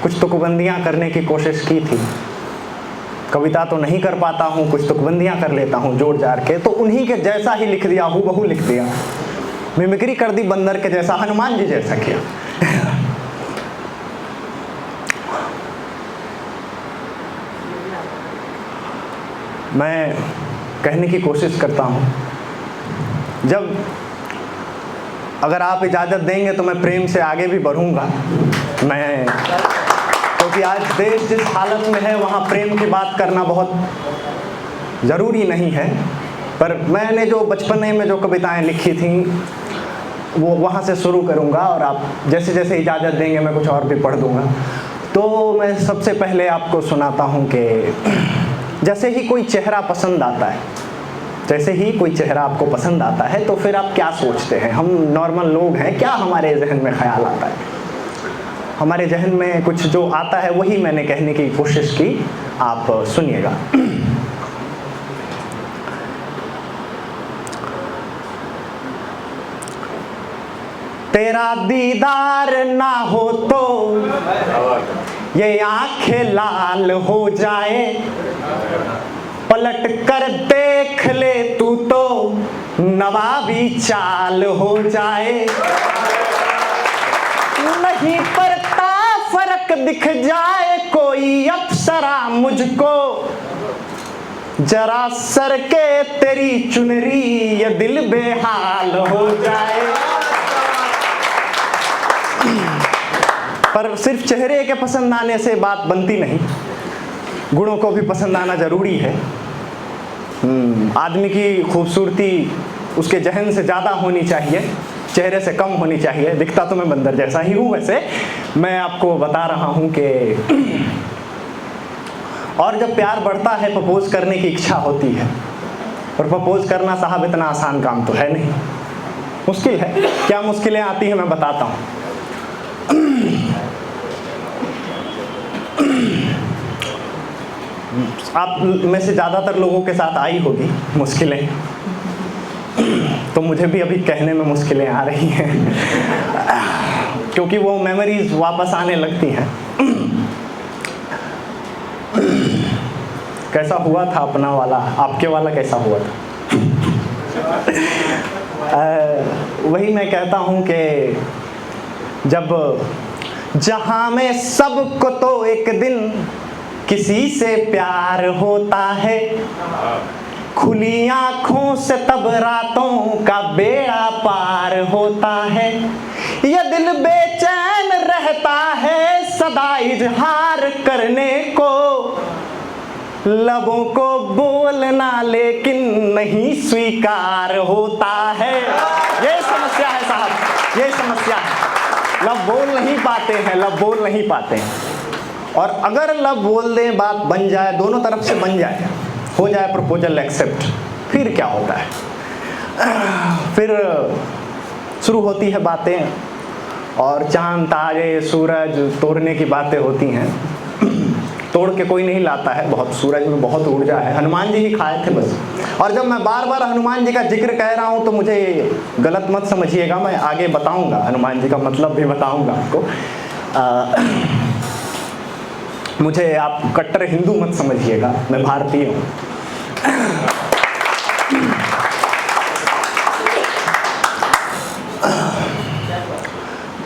कुछ तुकबंदियाँ करने की कोशिश की थी। कविता तो नहीं कर पाता हूँ, कुछ तुकबंदियाँ कर लेता हूँ जोड़ जाड़ के, तो उन्हीं के जैसा ही लिख दिया, हूबहू लिख दिया। मिमिक्री कर दी बंदर के जैसा, हनुमान जी जैसा किया। मैं कहने की कोशिश करता हूँ, जब अगर आप इजाज़त देंगे तो मैं प्रेम से आगे भी बढ़ूँगा। मैं क्योंकि आज देश जिस हालत में है वहाँ प्रेम की बात करना बहुत ज़रूरी नहीं है, पर मैंने जो बचपने में जो कविताएं लिखी थी वो वहाँ से शुरू करूँगा, और आप जैसे जैसे इजाज़त देंगे मैं कुछ और भी पढ़ दूँगा। तो मैं सबसे पहले आपको सुनाता हूँ कि जैसे ही कोई चेहरा पसंद आता है, जैसे ही कोई चेहरा आपको पसंद आता है तो फिर आप क्या सोचते हैं? हम नॉर्मल लोग हैं, क्या हमारे जहन में ख्याल आता है? हमारे जहन में कुछ जो आता है वही मैंने कहने की कोशिश की, आप सुनिएगा। तेरा दीदार ना हो तो ये आंखें लाल हो जाए, पलट कर देख ले तू तो नवाबी चाल हो जाए। नहीं पड़ता फर्क दिख जाए कोई अप्सरा मुझको, जरा सर के तेरी चुनरी ये दिल बेहाल हो जाए। पर सिर्फ चेहरे के पसंद आने से बात बनती नहीं, गुणों को भी पसंद आना जरूरी है। आदमी की खूबसूरती उसके जहन से ज़्यादा होनी चाहिए, चेहरे से कम होनी चाहिए। दिखता तो मैं बंदर जैसा ही हूँ वैसे, मैं आपको बता रहा हूँ कि और जब प्यार बढ़ता है प्रपोज करने की इच्छा होती है, और प्रपोज करना साहब इतना आसान काम तो है नहीं, मुश्किल है। क्या मुश्किलें आती हैं मैं बताता हूँ। आप में से ज़्यादातर लोगों के साथ आई होगी मुश्किलें, तो मुझे भी अभी कहने में मुश्किलें आ रही हैं, क्योंकि वो मेमोरीज वापस आने लगती हैं। कैसा हुआ था अपना वाला, आपके वाला कैसा हुआ था? वही मैं कहता हूँ कि जब जहाँ में सबको तो एक दिन किसी से प्यार होता है, खुली आँखों से तब रातों का बेड़ा पार होता है। ये दिल बेचैन रहता है सदा इजहार करने को, लबों को बोलना लेकिन नहीं स्वीकार होता है। ये समस्या है साहब, ये समस्या है। लब बोल नहीं पाते हैं, लब बोल नहीं पाते हैं। और अगर लब बोल दें, बात बन जाए, दोनों तरफ से बन जाए, हो जाए प्रपोजल एक्सेप्ट, फिर क्या होता है? फिर शुरू होती है बातें, और चांद तारे सूरज तोड़ने की बातें होती हैं। तोड़ के कोई नहीं लाता है, बहुत सूरज में बहुत ऊर्जा है, हनुमान जी ही खाए थे बस। और जब मैं बार बार हनुमान जी का जिक्र कह रहा हूँ तो मुझे गलत मत समझिएगा, मैं आगे बताऊँगा, हनुमान जी का मतलब भी बताऊँगा आपको। मुझे आप कट्टर हिंदू मत समझिएगा, मैं भारतीय हूँ।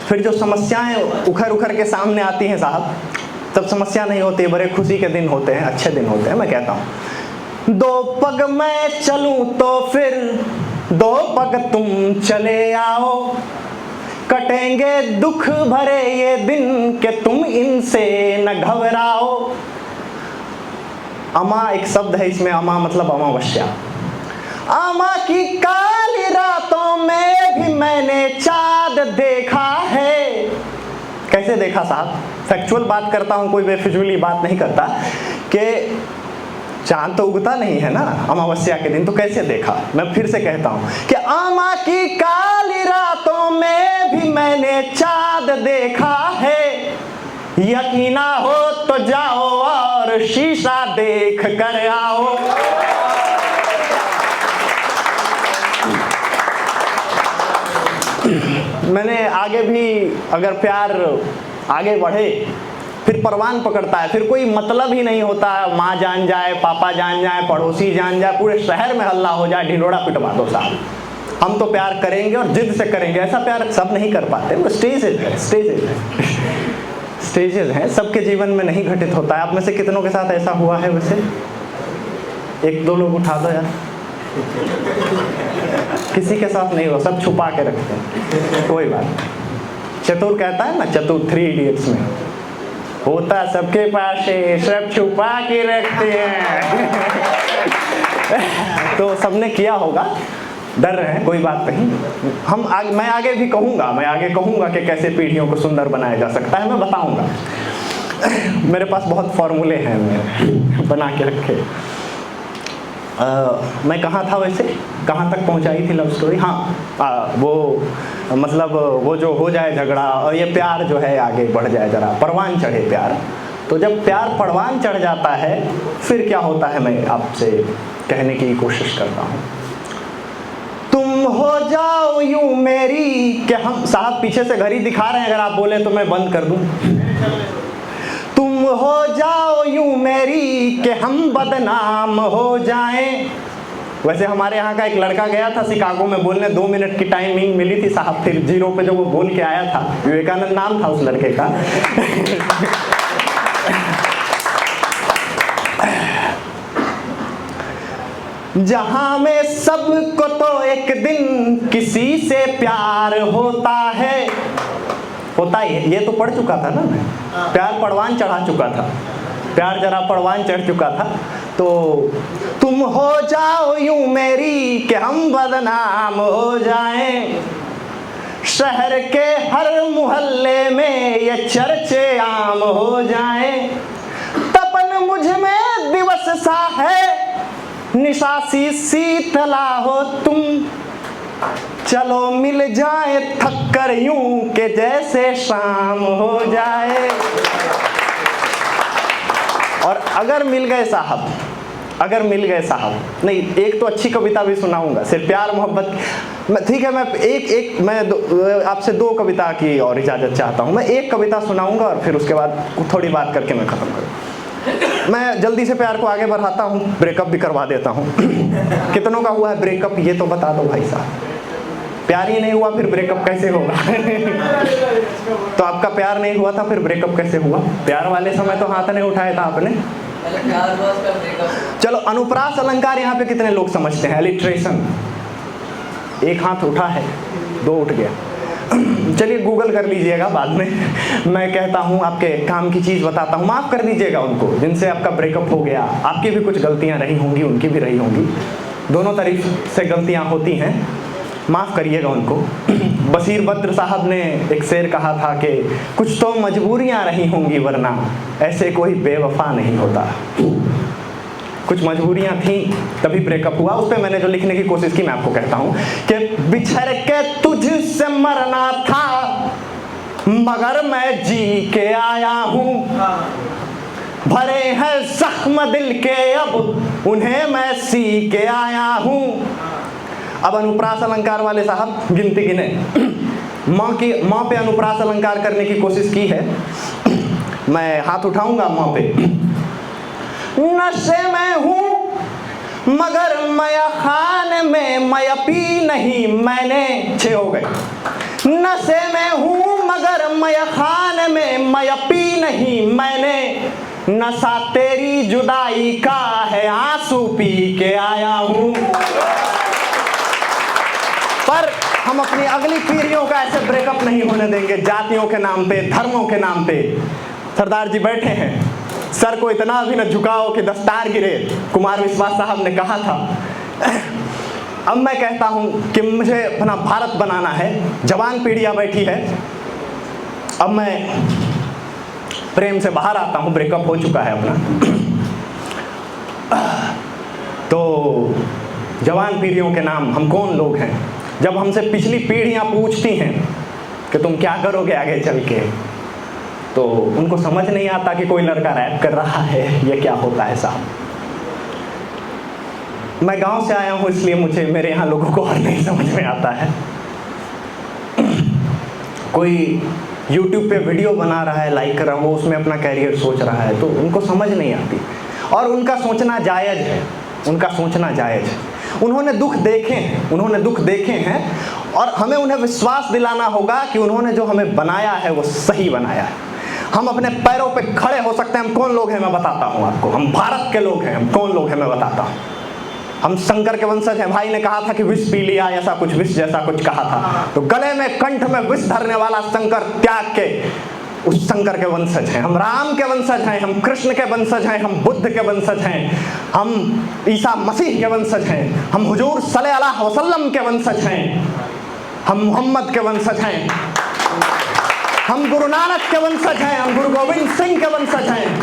फिर जो समस्याएं उखड़ उखड़ के सामने आती हैं साहब, तब समस्या नहीं होती, बड़े खुशी के दिन होते हैं, अच्छे दिन होते हैं। मैं कहता हूँ, दो पग मैं चलूं तो फिर दो पग तुम चले आओ, कटेंगे दुख भरे ये दिन कि तुम इनसे न घबराओ। अमा एक शब्द है इसमें, अमा मतलब अमावस्या। अमा की काली रातों में भी मैंने चाँद देखा है। कैसे देखा साहब? फैक्चुअल बात करता हूँ, कोई बेफिजूली बात नहीं करता, कि चांद तो उगता नहीं है ना अमावस्या के दिन, तो कैसे देखा? मैं फिर से कहता हूँ कि अमा की काली रातों में भी मैंने चाँद देखा है। यकीना हो तो जाओ और शीशा देख कर आओ। मैंने आगे भी अगर प्यार आगे बढ़े, फिर परवान पकड़ता है, फिर कोई मतलब ही नहीं होता। माँ जान जाए, पापा जान जाए, पड़ोसी जान जाए, पूरे शहर में हल्ला हो जाए, ढिंढोरा पिटवा दो साहब, हम तो प्यार करेंगे और जिद से करेंगे। ऐसा प्यार सब नहीं कर पाते, वो स्टेजेस है, स्टेजेस हैं, सबके जीवन में नहीं घटित होता है। आप में से कितनों के साथ ऐसा हुआ है? वैसे एक दो लोग उठा दो यार। किसी के साथ नहीं हुआ, सब छुपा के रखते हैं, कोई बात नहीं। चतुर कहता है ना, चतुर 3 इडियट्स में, होता सबके पास है, सब छुपा के रखते हैं। तो सबने किया होगा, डर रहे हैं, कोई बात नहीं। मैं आगे भी कहूँगा कि कैसे पीढ़ियों को सुंदर बनाया जा सकता है, मैं बताऊँगा। मेरे पास बहुत फॉर्मूले हैं, मैं बना के रखे। मैं कहाँ था वैसे, कहाँ तक पहुँचाई थी लव स्टोरी? हाँ, वो मतलब वो जो हो जाए झगड़ा और ये प्यार जो है आगे बढ़ जाए, जरा परवान चढ़े प्यार। तो जब प्यार परवान चढ़ जाता है फिर क्या होता है, मैं आपसे कहने की कोशिश करता हूँ। तुम हो जाओ यूं मेरी कि हम, साहब पीछे से घड़ी दिखा रहे हैं, अगर आप बोले तो मैं बंद कर दूं। तुम हो जाओ यूं मेरी कि हम बदनाम हो जाएं। वैसे हमारे यहाँ का एक लड़का गया था शिकागो में बोलने, 2 मिनट की टाइमिंग मिली थी साहब, फिर 0 पे जो वो बोल के आया था, विवेकानंद नाम था उस लड़के का। जहां में सबको तो एक दिन किसी से प्यार होता है, ये तो पढ़ चुका था ना मैं, प्यार परवान चढ़ा चुका था, प्यार जरा परवान चढ़ चुका था। तो तुम हो जाओ यूं मेरी कि हम बदनाम हो जाएं, शहर के हर मोहल्ले में ये चर्चे आम हो जाएं। तपन मुझ में दिवस सा है, निशासी शीतला हो तुम, चलो मिल जाए थक कर यूं के जैसे शाम हो जाए। और अगर मिल गए साहब, नहीं, एक तो अच्छी कविता भी सुनाऊंगा, सिर्फ प्यार मोहब्बत, ठीक है, मैं आपसे 2 कविता की और इजाजत चाहता हूं। मैं एक कविता सुनाऊंगा और फिर उसके बाद थोड़ी बात करके मैं खत्म करूँ। मैं जल्दी से प्यार को आगे बढ़ाता हूँ, ब्रेकअप भी करवा देता हूँ। कितनों का हुआ है ब्रेकअप, ये तो बता दो भाई साहब। प्यार ही नहीं हुआ फिर ब्रेकअप कैसे होगा? तो आपका प्यार नहीं हुआ था, फिर ब्रेकअप कैसे हुआ? प्यार वाले समय तो हाथ नहीं उठाया था आपने। चलो, अनुप्रास अलंकार यहाँ पे कितने लोग समझते हैं? एलिट्रेशन, एक हाथ उठा है, 2 उठ गया। चलिए गूगल कर लीजिएगा बाद में, मैं कहता हूँ आपके काम की चीज़ बताता हूँ। माफ़ कर दीजिएगा उनको जिनसे आपका ब्रेकअप हो गया, आपकी भी कुछ गलतियाँ रही होंगी, उनकी भी रही होंगी, दोनों तरफ से गलतियाँ होती हैं, माफ़ करिएगा उनको। बशीर बद्र साहब ने एक शेर कहा था कि कुछ तो मजबूरियाँ रही होंगी वरना ऐसे कोई बेवफा नहीं होता। कुछ मजबूरियाँ थी तभी ब्रेकअप हुआ। उस पर मैंने जो लिखने की कोशिश की मैं आपको कहता हूँ कि बिछड़ के तुझसे मरना था मगर मैं जी के आया हूँ, भरे हैं जख्म दिल के अब उन्हें मैं सी के आया हूँ। अब अनुप्रास अलंकार वाले साहब गिनती गिने। माँ पे अनुप्रास अलंकार करने की कोशिश की है, मैं हाथ उठाऊंगा माँ पे। नशे में हूँ मगर मया खान में मयपी नहीं मैंने, 6 हो गए। नशे में हूँ मगर मया खान में मयपी नहीं मैंने, नशा तेरी जुदाई का है आंसू पी के आया हूँ। पर हम अपनी अगली पीढ़ियों का ऐसे ब्रेकअप नहीं होने देंगे, जातियों के नाम पे, धर्मों के नाम पे। सरदार जी बैठे हैं, सर को इतना भी न झुकाओ कि दस्तार गिरे, कुमार विश्वास साहब ने कहा था। अब मैं कहता हूं कि मुझे अपना भारत बनाना है, जवान पीढ़ियां बैठी है। अब मैं प्रेम से बाहर आता हूं, ब्रेकअप हो चुका है अपना। तो जवान पीढ़ियों के नाम हम कौन लोग हैं? जब हमसे पिछली पीढ़ियां पूछती हैं कि तुम क्या करोगे आगे चल के, तो उनको समझ नहीं आता कि कोई लड़का रैप कर रहा है, ये क्या होता है साहब। मैं गांव से आया हूं इसलिए मुझे, मेरे यहाँ लोगों को और नहीं समझ में आता है। कोई यूट्यूब पे वीडियो बना रहा है, लाइक कर रहा है, वो उसमें अपना कैरियर सोच रहा है, तो उनको समझ नहीं आती। और उनका सोचना जायज़ है, उनका सोचना जायज़ है। उन्होंने दुख देखे हैं और हमें उन्हें विश्वास दिलाना होगा कि उन्होंने जो हमें बनाया है वो सही बनाया है। हम अपने पैरों पे खड़े हो सकते हैं। हम कौन लोग हैं मैं बताता हूँ आपको। हम भारत के लोग हैं। हम कौन लोग हैं मैं बताता हूँ। हम शंकर के वंशज हैं। भाई ने कहा था कि विष पी लिया, ऐसा कुछ विष जैसा कुछ कहा था, तो गले में कंठ में विष धरने वाला शंकर त्याग के उस शंकर के वंशज हैं। हम राम के वंशज हैं, हम कृष्ण के वंशज हैं, हम बुद्ध के वंशज हैं, हम ईसा मसीह के वंशज हैं, हम हुजूर सल्लल्लाहु अलैहि वसल्लम के वंशज हैं, हम मोहम्मद के वंशज हैं, हम गुरु नानक के वंशज हैं, हम गुरु गोविंद सिंह के वंशज हैं।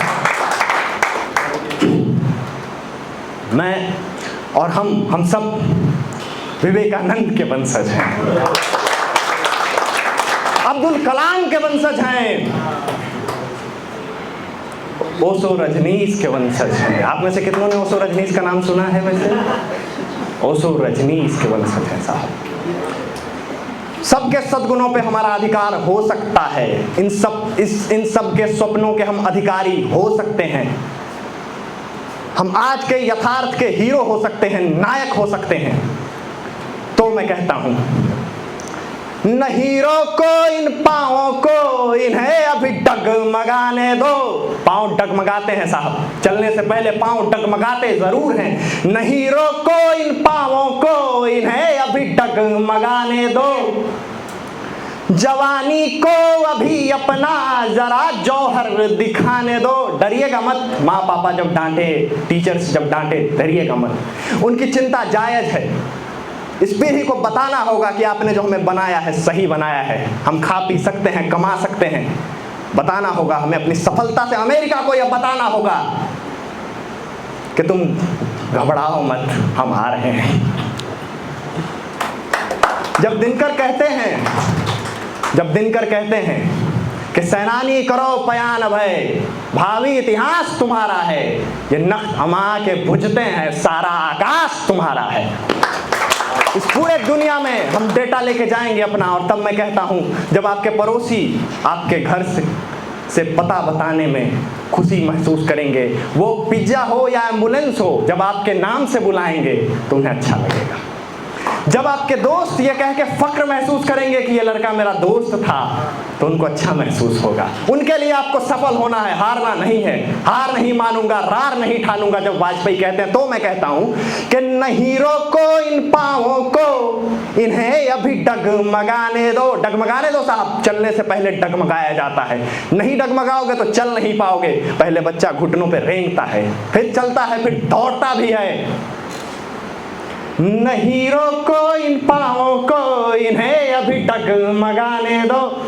मैं और हम सब विवेकानंद के वंशज हैं, अब्दुल कलाम के वंशज हैं, ओशो रजनीश के वंशज हैं। आप में से कितनों ने ओशो रजनीश का नाम सुना है? वैसे ओशो रजनीश के वंशज हैं साहब। सबके सद्गुणों पे हमारा अधिकार हो सकता है। इन सब के स्वप्नों के हम अधिकारी हो सकते हैं। हम आज के यथार्थ के हीरो हो सकते हैं, नायक हो सकते हैं। तो मैं कहता हूं, न हीरो को इन पाँवों को इन्हें अभी डगमगाने दो। पाँव डगमगाते हैं साहब, चलने से पहले पाँव डगमगाते जरूर हैं। न हीरो को इन पाँवों को इन्हें अभी डगमगाने दो। जवानी को अभी अपना जरा जौहर दिखाने दो। डरिएगा मत, माँ पापा जब डांटे, टीचर्स जब डांटे, डरिएगा मत। उनकी चिंता जायज है। इस पीढ़ी को बताना होगा कि आपने जो हमें बनाया है सही बनाया है। हम खा पी सकते हैं, कमा सकते हैं। बताना होगा हमें अपनी सफलता से। अमेरिका को यह बताना होगा कि तुम घबराओ मत, हम आ रहे हैं। जब दिनकर कहते हैं कि सेनानी करो पयान भय, भावी इतिहास तुम्हारा है। ये नख्त अमा के बुझते हैं, सारा आकाश तुम्हारा है। इस पूरे दुनिया में हम डेटा लेके जाएंगे अपना। और तब मैं कहता हूं, जब आपके पड़ोसी आपके घर से पता बताने में खुशी महसूस करेंगे, वो पिज्जा हो या एम्बुलेंस हो, जब आपके नाम से बुलाएंगे तो उन्हें अच्छा लगेगा। जब आपके दोस्त ये कह के फक्र महसूस करेंगे कि ये लड़का मेरा दोस्त था, तो उनको अच्छा महसूस होगा। उनके लिए आपको सफल होना है, हारना नहीं है। हार नहीं मानूंगा, रार नहीं ठानूंगा, जब वाजपेयी कहते हैं। तो मैं कहता हूं कि न हीरो को इन पाँवों को इन्हें अभी डगमगाने दो। डगमगाने दो साहब, चलने से पहले डगमगाया जाता है। नहीं डगमगाओगे तो चल नहीं पाओगे। पहले बच्चा घुटनों पे रेंगता है, फिर चलता है, फिर दौड़ता भी है। न हीरो को इन पाँवों को इन्हें अभी डगमगाने दो।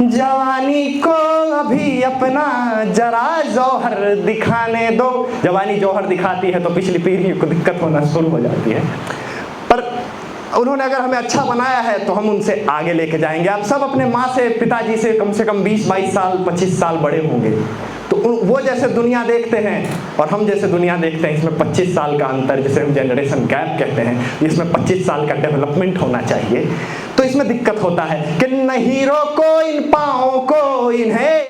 जवानी को अभी अपना जरा जौहर दिखाने दो। जवानी जौहर दिखाती है तो पिछली पीढ़ी को दिक्कत होना शुरू हो जाती है। पर उन्होंने अगर हमें अच्छा बनाया है तो हम उनसे आगे लेके जाएंगे। आप सब अपने माँ से, पिताजी से कम 20-22 साल, 25 साल बड़े होंगे। तो वो जैसे दुनिया देखते हैं और हम जैसे दुनिया देखते हैं, इसमें 25 साल का अंतर, जिसे हम जनरेशन गैप कहते हैं, इसमें 25 साल का डेवलपमेंट होना चाहिए। तो इसमें दिक्कत होता है कि न हीरो को इन पाँवों को इन्हें